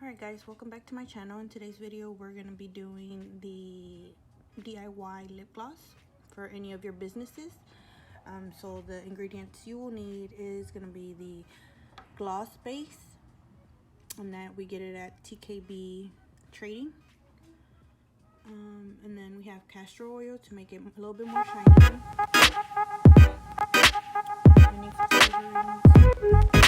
Alright guys, welcome back to my channel. In today's video we're going to be doing the DIY lip gloss for any of your businesses. So the ingredients you will need is going to be the gloss base, and that we get it at TKB Trading. And then we have castor oil to make it a little bit more shiny. Any flavorings you would want.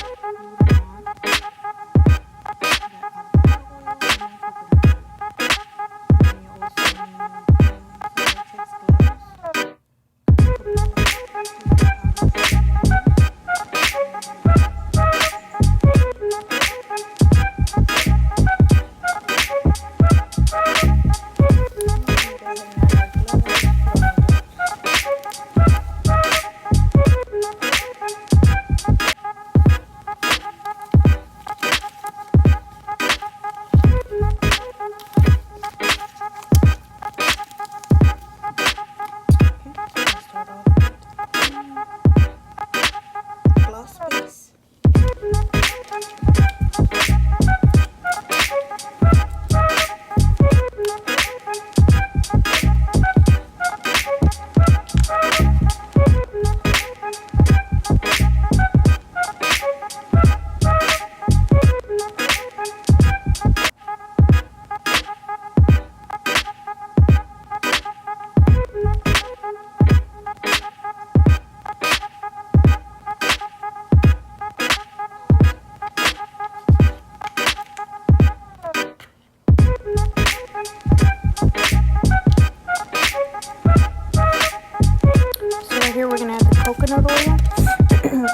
Here we're gonna add the coconut oil.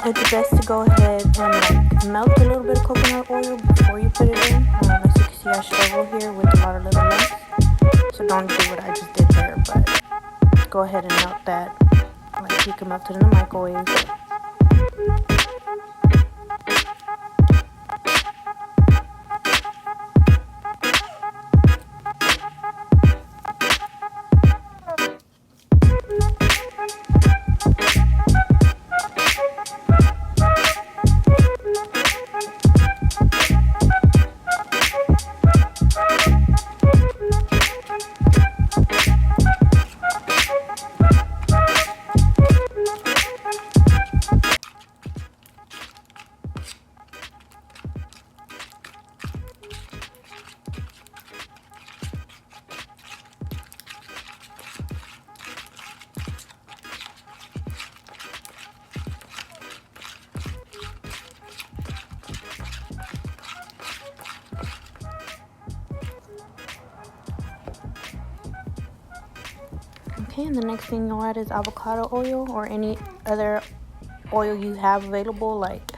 It's best to go ahead and melt a little bit of coconut oil before you put it in. As you can see, I struggle here with a lot of little lumps, so don't do what I just did there, but go ahead and melt that like you can melt it in the microwave. Okay, and the next thing you'll add is avocado oil or any other oil you have available, like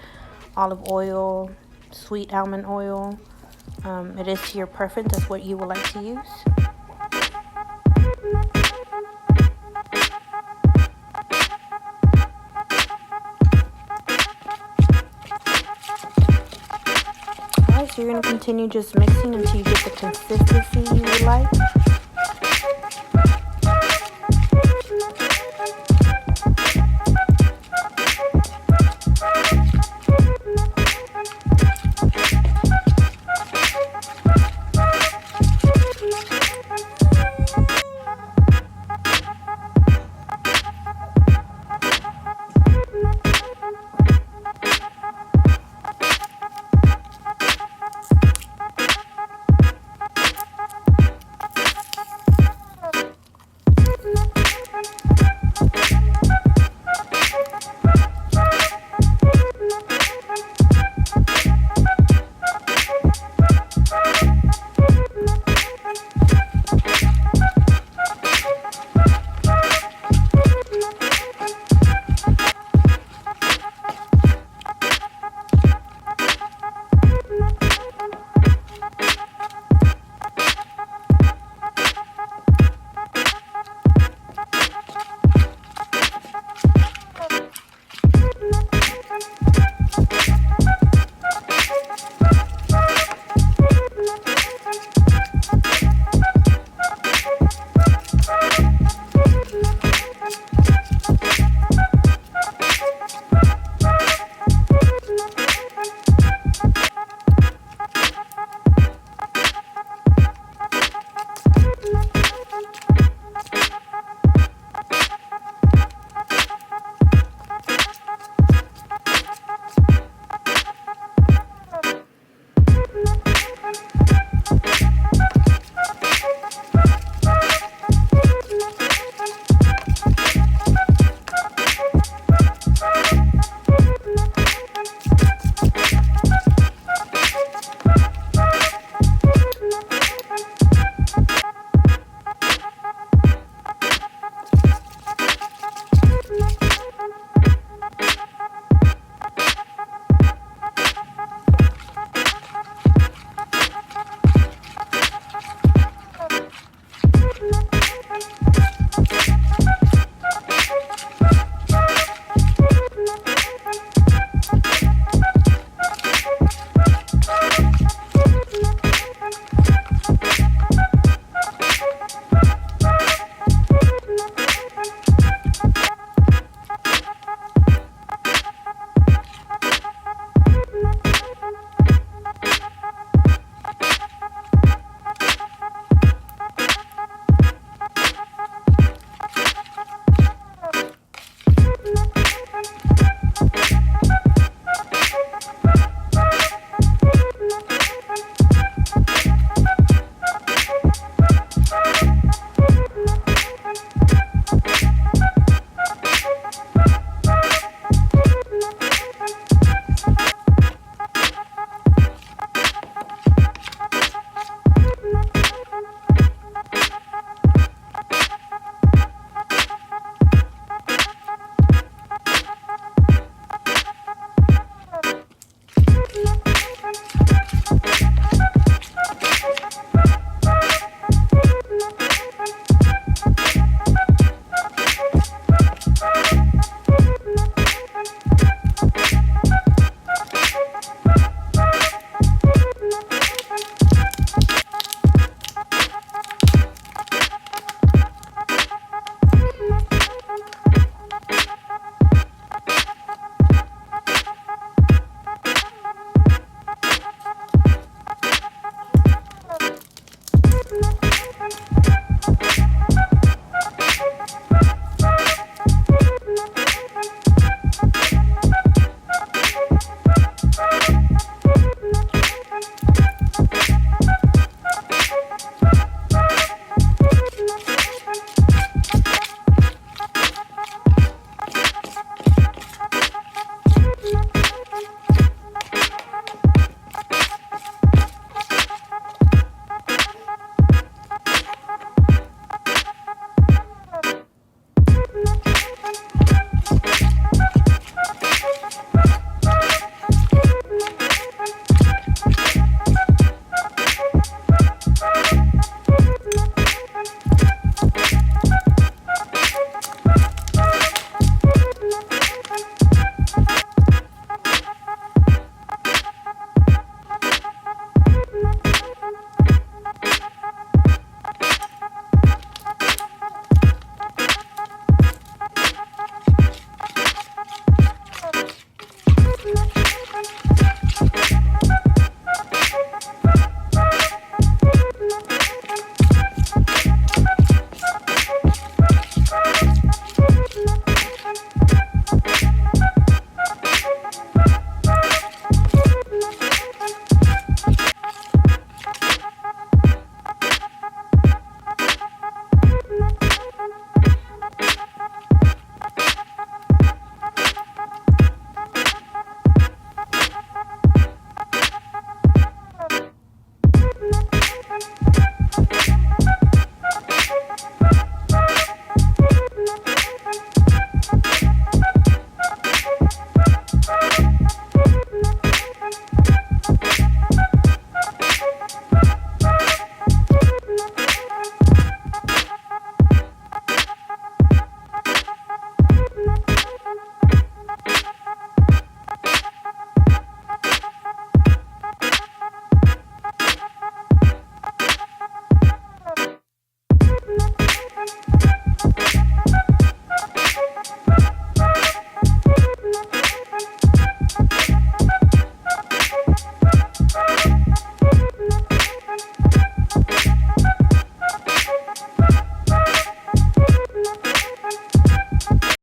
olive oil, sweet almond oil. It is to your preference. That's what you would like to use. Alright, so you're going to continue just mixing until you get the consistency you would like.